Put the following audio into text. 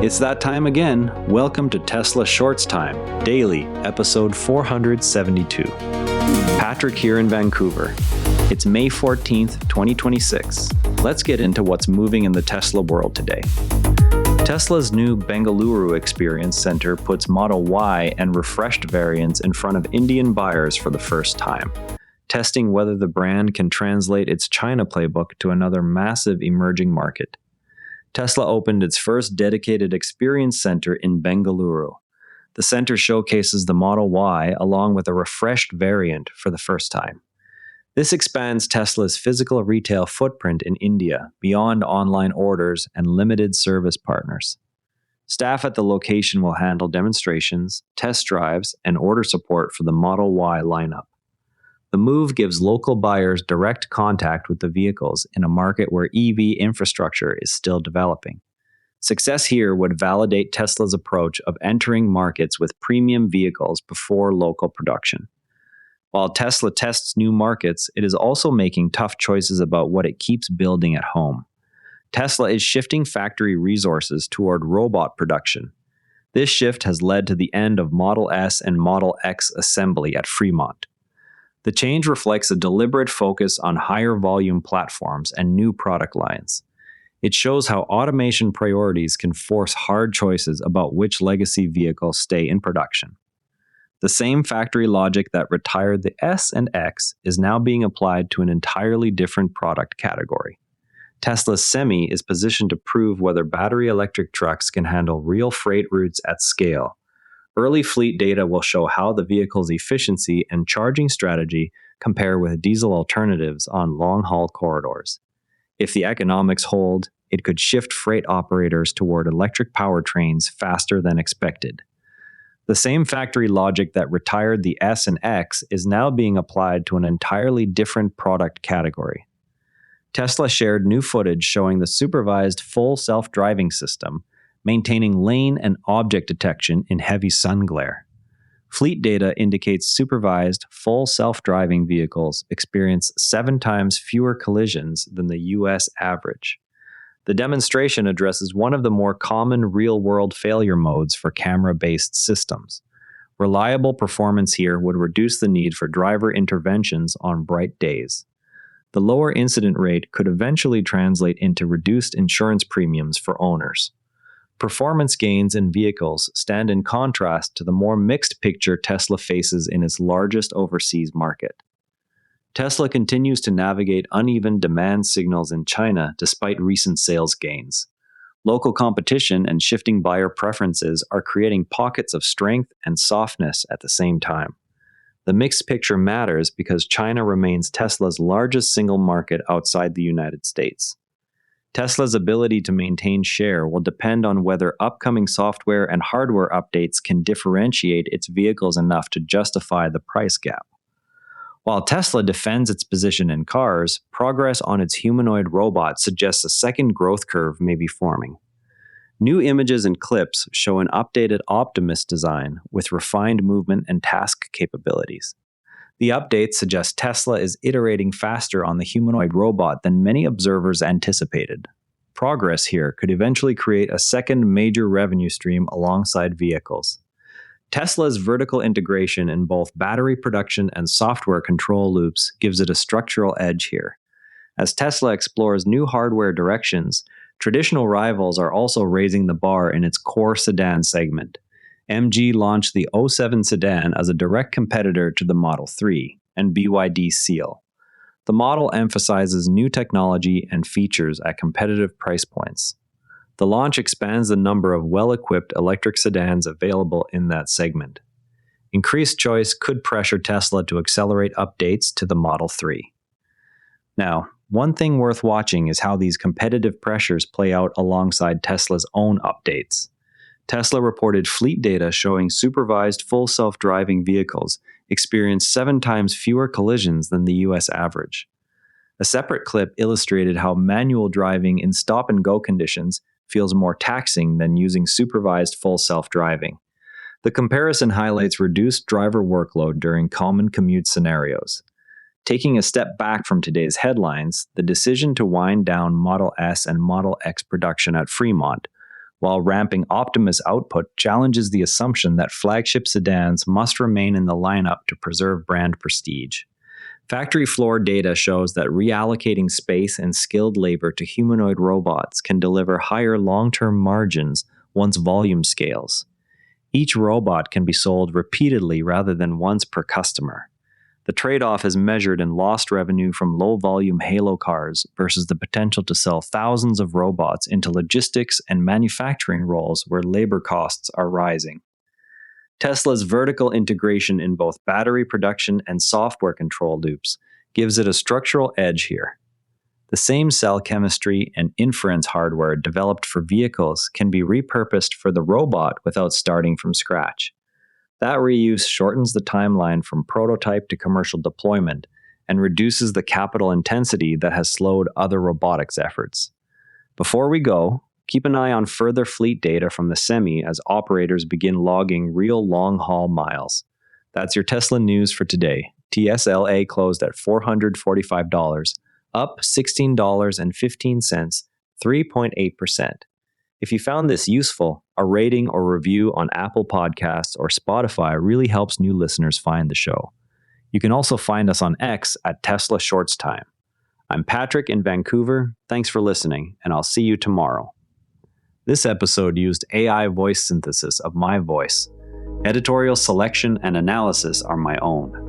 It's that time again. Welcome to Tesla Shorts Time, daily, episode 472. Patrick here in Vancouver. It's May 14th, 2026. Let's get into what's moving in the Tesla world today. Tesla's new Bengaluru Experience Center puts Model Y and refreshed variants in front of Indian buyers for the first time, testing whether the brand can translate its China playbook to another massive emerging market. Tesla opened its first dedicated experience center in Bengaluru. The center showcases the Model Y along with a refreshed variant for the first time. This expands Tesla's physical retail footprint in India beyond online orders and limited service partners. Staff at the location will handle demonstrations, test drives, and order support for the Model Y lineup. The move gives local buyers direct contact with the vehicles in a market where EV infrastructure is still developing. Success here would validate Tesla's approach of entering markets with premium vehicles before local production. While Tesla tests new markets, it is also making tough choices about what it keeps building at home. Tesla is shifting factory resources toward robot production. This shift has led to the end of Model S and Model X assembly at Fremont. The change reflects a deliberate focus on higher volume platforms and new product lines. It shows how automation priorities can force hard choices about which legacy vehicles stay in production. The same factory logic that retired the S and X is now being applied to an entirely different product category. Tesla's Semi is positioned to prove whether battery electric trucks can handle real freight routes at scale. Early fleet data will show how the vehicle's efficiency and charging strategy compare with diesel alternatives on long-haul corridors. If the economics hold, it could shift freight operators toward electric powertrains faster than expected. The same factory logic that retired the S and X is now being applied to an entirely different product category. Tesla shared new footage showing the supervised full self-driving system, maintaining lane and object detection in heavy sun glare. Fleet data indicates supervised, full self-driving vehicles experience 7 times fewer collisions than the US average. The demonstration addresses one of the more common real-world failure modes for camera-based systems. Reliable performance here would reduce the need for driver interventions on bright days. The lower incident rate could eventually translate into reduced insurance premiums for owners. Performance gains in vehicles stand in contrast to the more mixed picture Tesla faces in its largest overseas market. Tesla continues to navigate uneven demand signals in China despite recent sales gains. Local competition and shifting buyer preferences are creating pockets of strength and softness at the same time. The mixed picture matters because China remains Tesla's largest single market outside the United States. Tesla's ability to maintain share will depend on whether upcoming software and hardware updates can differentiate its vehicles enough to justify the price gap. While Tesla defends its position in cars, progress on its humanoid robot suggests a second growth curve may be forming. New images and clips show an updated Optimus design with refined movement and task capabilities. The updates suggest Tesla is iterating faster on the humanoid robot than many observers anticipated. Progress here could eventually create a second major revenue stream alongside vehicles. Tesla's vertical integration in both battery production and software control loops gives it a structural edge here. As Tesla explores new hardware directions, traditional rivals are also raising the bar in its core sedan segment. MG launched the 07 sedan as a direct competitor to the Model 3 and BYD Seal. The model emphasizes new technology and features at competitive price points. The launch expands the number of well-equipped electric sedans available in that segment. Increased choice could pressure Tesla to accelerate updates to the Model 3. Now, one thing worth watching is how these competitive pressures play out alongside Tesla's own updates. Tesla reported fleet data showing supervised full self-driving vehicles experience 7 times fewer collisions than the US average. A separate clip illustrated how manual driving in stop-and-go conditions feels more taxing than using supervised full self-driving. The comparison highlights reduced driver workload during common commute scenarios. Taking a step back from today's headlines, the decision to wind down Model S and Model X production at Fremont while ramping Optimus output challenges the assumption that flagship sedans must remain in the lineup to preserve brand prestige. Factory floor data shows that reallocating space and skilled labor to humanoid robots can deliver higher long-term margins once volume scales. Each robot can be sold repeatedly rather than once per customer. The trade-off is measured in lost revenue from low-volume Halo cars versus the potential to sell thousands of robots into logistics and manufacturing roles where labor costs are rising. Tesla's vertical integration in both battery production and software control loops gives it a structural edge here. The same cell chemistry and inference hardware developed for vehicles can be repurposed for the robot without starting from scratch. That reuse shortens the timeline from prototype to commercial deployment and reduces the capital intensity that has slowed other robotics efforts. Before we go, keep an eye on further fleet data from the Semi as operators begin logging real long-haul miles. That's your Tesla news for today. TSLA closed at $445, up $16.15, 3.8%. If you found this useful, a rating or review on Apple Podcasts or Spotify really helps new listeners find the show. You can also find us on X at Tesla Shorts Time. I'm Patrick in Vancouver. Thanks for listening, and I'll see you tomorrow. This episode used AI voice synthesis of my voice. Editorial selection and analysis are my own.